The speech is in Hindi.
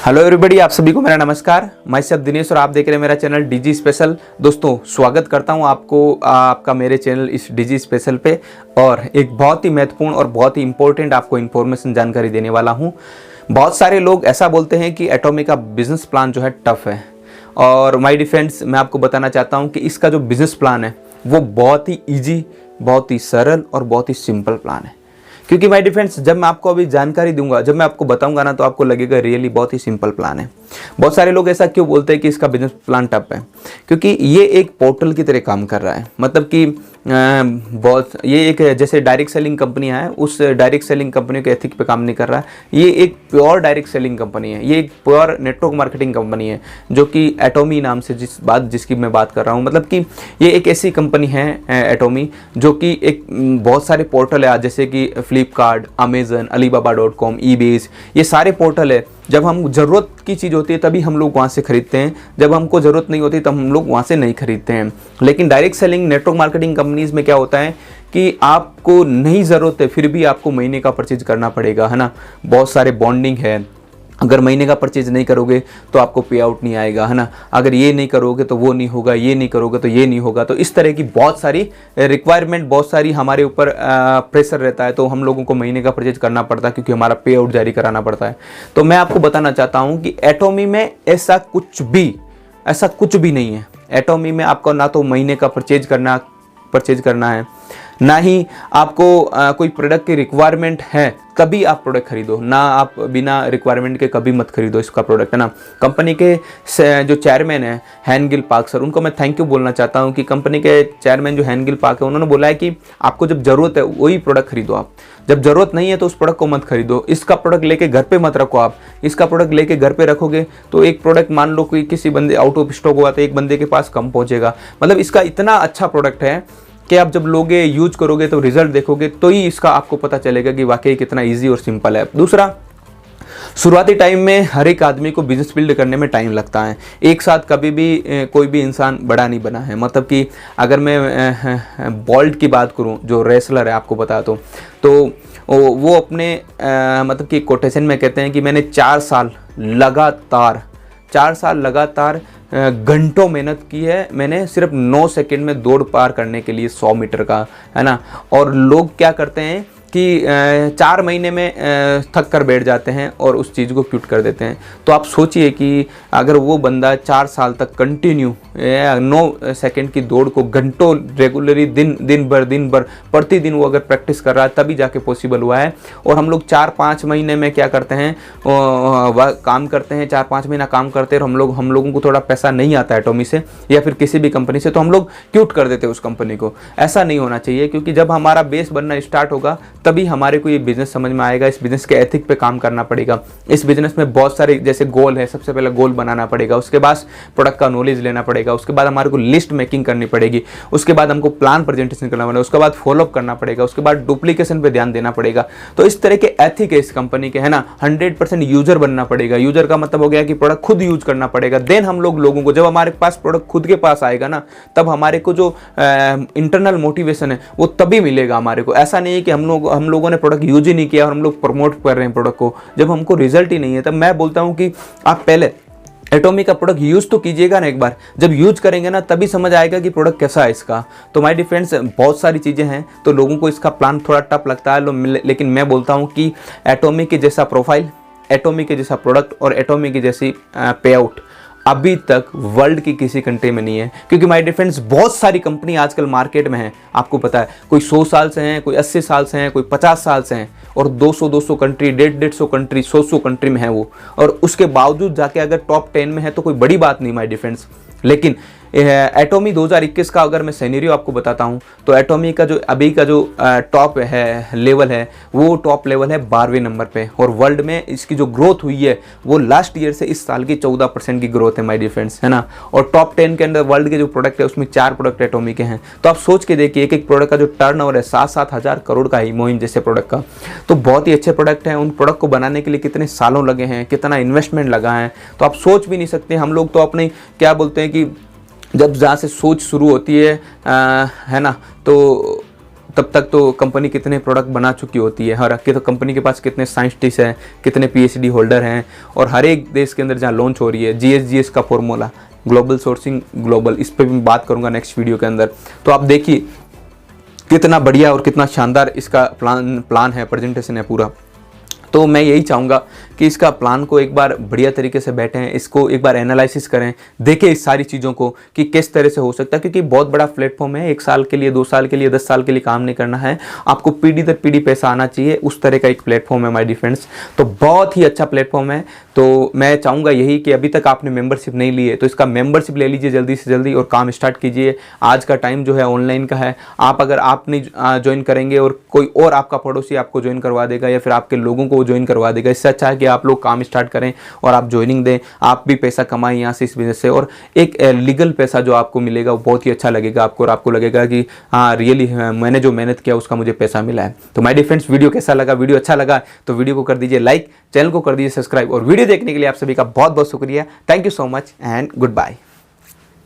हेलो एवरीबॉडी, आप सभी को मेरा नमस्कार। मैं सब दिनेश और आप देख रहे हैं मेरा चैनल डीजी स्पेशल। दोस्तों, स्वागत करता हूं आपका मेरे चैनल इस डीजी स्पेशल पे। और एक बहुत ही महत्वपूर्ण और बहुत ही इंपॉर्टेंट आपको इन्फॉर्मेशन जानकारी देने वाला हूं। बहुत सारे लोग ऐसा बोलते हैं कि एटॉमी का बिजनेस प्लान जो है टफ है, और माय डियर फ्रेंड्स, मैं आपको बताना चाहता हूँ कि इसका जो बिजनेस प्लान है वो बहुत ही ईजी, बहुत ही सरल और बहुत ही सिंपल प्लान है। क्योंकि माय डियर फ्रेंड्स, जब मैं आपको अभी जानकारी दूंगा, जब मैं आपको बताऊंगा ना, तो आपको लगेगा रियली बहुत ही सिंपल प्लान है। बहुत सारे लोग ऐसा क्यों बोलते हैं कि इसका बिजनेस प्लान टफ है? क्योंकि ये एक पोर्टल की तरह काम कर रहा है। मतलब कि ये एक जैसे डायरेक्ट सेलिंग कंपनियां हैं, उस डायरेक्ट सेलिंग कंपनी के एथिक पे काम नहीं कर रहा है। ये एक प्योर डायरेक्ट सेलिंग कंपनी है, ये एक प्योर नेटवर्क मार्केटिंग कंपनी है, जो कि एटॉमी नाम से जिसकी मैं बात कर रहा हूँ। मतलब कि ये एक ऐसी कंपनी है एटॉमी, जो कि एक बहुत सारे पोर्टल है, जैसे कि फ्लिपकार्ट, अमेजन, alibaba.com, ईबेस, ये सारे पोर्टल है। जब हम ज़रूरत की चीज़ होती है तभी हम लोग वहाँ से खरीदते हैं, जब हमको ज़रूरत नहीं होती तब हम लोग वहाँ से नहीं खरीदते हैं। लेकिन direct selling network marketing companies में क्या होता है कि आपको नहीं ज़रूरत है, फिर भी आपको महीने का परचेज करना पड़ेगा, है ना। बहुत सारे बॉन्डिंग है। अगर महीने का परचेज नहीं करोगे तो आपको पे आउट नहीं आएगा, है ना। अगर ये नहीं करोगे तो वो नहीं होगा, ये नहीं करोगे तो ये नहीं होगा। तो इस तरह की बहुत सारी रिक्वायरमेंट, बहुत सारी हमारे ऊपर प्रेशर रहता है, तो हम लोगों को महीने का परचेज करना पड़ता है, क्योंकि हमारा पे आउट जारी कराना पड़ता है। तो मैं आपको बताना चाहता हूँ कि एटॉमी में ऐसा कुछ भी नहीं है। एटॉमी में आपको ना तो महीने का परचेज करना है, ना ही आपको कोई प्रोडक्ट की रिक्वायरमेंट है तभी आप प्रोडक्ट खरीदो, ना आप बिना रिक्वायरमेंट के कभी मत खरीदो इसका प्रोडक्ट, है ना। कंपनी के जो चेयरमैन है हैनगिल पार्क सर, उनको मैं थैंक यू बोलना चाहता हूँ कि कंपनी के चेयरमैन जो हैनगिल पार्क है, उन्होंने बोला है कि आपको जब ज़रूरत है वही प्रोडक्ट खरीदो, आप जब ज़रूरत नहीं है तो उस प्रोडक्ट को मत खरीदो। इसका प्रोडक्ट लेके घर पे मत रखो। आप इसका प्रोडक्ट लेके घर पे रखोगे तो एक प्रोडक्ट मान लो कि किसी बंदे आउट ऑफ स्टॉक हुआ तो एक बंदे के पास कम पहुँचेगा। मतलब इसका इतना अच्छा प्रोडक्ट है कि आप जब लोगे, यूज करोगे, तो रिजल्ट देखोगे तो ही इसका आपको पता चलेगा कि वाकई कितना इजी और सिंपल है। दूसरा, शुरुआती टाइम में हर एक आदमी को बिजनेस बिल्ड करने में टाइम लगता है। एक साथ कभी भी कोई भी इंसान बड़ा नहीं बना है। मतलब कि अगर मैं बोल्ट की बात करूं, जो रेसलर है, आपको बता दूं, तो वो अपने मतलब कि कोटेशन में कहते हैं कि मैंने 4 साल लगातार घंटों मेहनत की है, मैंने सिर्फ 9 सेकंड में दौड़ पार करने के लिए 100 मीटर का, है ना। और लोग क्या करते हैं कि 4 महीने में थक कर बैठ जाते हैं और उस चीज़ को क्विट कर देते हैं। तो आप सोचिए कि अगर वो बंदा 4 साल तक कंटिन्यू 9 सेकंड की दौड़ को घंटों रेगुलरली दिन भर प्रतिदिन वो अगर प्रैक्टिस कर रहा है, तभी जाके पॉसिबल हुआ है। और हम लोग 4-5 महीने में क्या करते हैं, काम करते हैं, 4-5 महीना काम करते हैं, और हम लोगों को थोड़ा पैसा नहीं आता है एटॉमी से या फिर किसी भी कंपनी से, तो हम लोग क्विट कर देते हैं उस कंपनी को। ऐसा नहीं होना चाहिए, क्योंकि जब हमारा बेस बनना स्टार्ट होगा तभी हमारे को ये बिजनेस समझ में आएगा। इस बिजनेस के एथिक पे काम करना पड़ेगा। इस बिजनेस में बहुत सारे जैसे गोल है, सबसे पहले गोल बनाना पड़ेगा, उसके बाद प्रोडक्ट का नॉलेज लेना पड़ेगा, उसके बाद हमारे को लिस्ट मेकिंग करनी पड़ेगी, उसके बाद हमको प्लान प्रेजेंटेशन करना पड़ेगा, उसके बाद फॉलोअप करना पड़ेगा, उसके बाद डुप्लीकेशन पे ध्यान देना पड़ेगा। तो इस तरह के एथिक है इस कंपनी के, है ना। 100% यूजर बनना पड़ेगा। यूजर का मतलब हो गया कि प्रोडक्ट खुद यूज करना पड़ेगा। देन हम लोगों को, जब हमारे पास प्रोडक्ट खुद के पास आएगा ना, तब हमारे को जो इंटरनल मोटिवेशन है वो तभी मिलेगा हमारे को। ऐसा नहीं है कि हम लोगों ने प्रोडक्ट यूज ही नहीं किया और हम लोग प्रमोट कर रहे हैं प्रोडक्ट को, जब हमको रिजल्ट ही नहीं है। तब मैं बोलता हूं कि आप पहले एटॉमी का प्रोडक्ट यूज तो कीजिएगा ना एक बार। जब यूज करेंगे ना, तभी समझ आएगा कि प्रोडक्ट कैसा है इसका। तो माय डियर फ्रेंड्स, बहुत सारी चीज़ें हैं, तो लोगों को इसका प्लान थोड़ा टफ लगता है, लेकिन मैं बोलता हूं कि एटॉमी के जैसा प्रोफाइल, एटॉमी के जैसा प्रोडक्ट और एटॉमी की जैसी पे आउट अभी तक वर्ल्ड की किसी कंट्री में नहीं है। क्योंकि माय डियर फ्रेंड्स, बहुत सारी कंपनी आजकल मार्केट में है, आपको पता है। कोई 100 साल से हैं, कोई 80 साल से हैं, कोई 50 साल से हैं, और 200 कंट्री, 150 कंट्री, 100 कंट्री में है वो। और उसके बावजूद जाके अगर टॉप 10 में है तो कोई बड़ी बात नहीं माय डियर फ्रेंड्स। लेकिन एटॉमी 2021 का अगर मैं सिनेरियो आपको बताता हूं, तो एटॉमी का जो अभी का जो टॉप है लेवल है, वो टॉप लेवल है 12वें नंबर पे। और वर्ल्ड में इसकी जो ग्रोथ हुई है वो लास्ट ईयर से इस साल की 14% की ग्रोथ है माय डियर फ्रेंड्स, है ना। और टॉप 10 के अंदर वर्ल्ड के जो प्रोडक्ट है उसमें 4 प्रोडक्ट एटॉमी के हैं। तो आप सोच के देखिए, एक प्रोडक्ट का जो टर्नओवर है 7-7 हज़ार करोड़ का है, मोइन जैसे प्रोडक्ट का। तो बहुत ही अच्छे प्रोडक्ट हैं। उन प्रोडक्ट को बनाने के लिए कितने सालों लगे हैं, कितना इन्वेस्टमेंट लगा है, तो आप सोच भी नहीं सकते। हम लोग तो अपने क्या बोलते हैं कि जब जहाँ से सोच शुरू होती है ना, तो तब तक तो कंपनी कितने प्रोडक्ट बना चुकी होती है, हर तो कंपनी के पास कितने साइंटिस्ट हैं, कितने PhD होल्डर हैं, और हर एक देश के अंदर जहाँ लॉन्च हो रही है GSGS का फॉर्मूला, ग्लोबल सोर्सिंग ग्लोबल, इस पर भी बात करूँगा नेक्स्ट वीडियो के अंदर। तो आप देखिए कितना बढ़िया और कितना शानदार इसका प्लान है, प्रेजेंटेशन है पूरा। तो मैं यही चाहूँगा कि इसका प्लान को एक बार बढ़िया तरीके से बैठें, इसको एक बार एनालिसिस करें, देखें इस सारी चीज़ों को कि किस तरह से हो सकता है, क्योंकि बहुत बड़ा प्लेटफॉर्म है। 1 साल के लिए, 2 साल के लिए, 10 साल के लिए काम नहीं करना है, आपको पीढ़ी दर पीढ़ी पैसा आना चाहिए, उस तरह का एक प्लेटफॉर्म है माय डियर फ्रेंड्स। तो बहुत ही अच्छा प्लेटफॉर्म है। तो मैं चाहूँगा यही कि अभी तक आपने मेंबरशिप नहीं ली है तो इसका मेंबरशिप ले लीजिए जल्दी से जल्दी और काम स्टार्ट कीजिए। आज का टाइम जो है ऑनलाइन का है। अगर आप नहीं ज्वाइन करेंगे और कोई और आपका पड़ोसी आपको ज्वाइन करवा देगा या फिर आपके लोगों को ज्वाइन करवा देगा, इससे अच्छा है कि आप लोग काम स्टार्ट करें और आप ज्वाइनिंग दें, आप भी पैसा कमाएं यहाँ से इस बिजनेस से, और एक लीगल पैसा जो आपको मिलेगा वो बहुत ही अच्छा लगेगा आपको, और आपको लगेगा कि हाँ रियली मैंने जो मेहनत किया उसका मुझे पैसा मिला है। तो माय डियर फ्रेंड्स, वीडियो कैसा लगा? वीडियो अच्छा लगा तो वीडियो को कर दीजिए लाइक, चैनल को कर दीजिए सब्सक्राइब, और वीडियो देखने के लिए आप सभी का बहुत बहुत शुक्रिया। Thank you so much and good bye.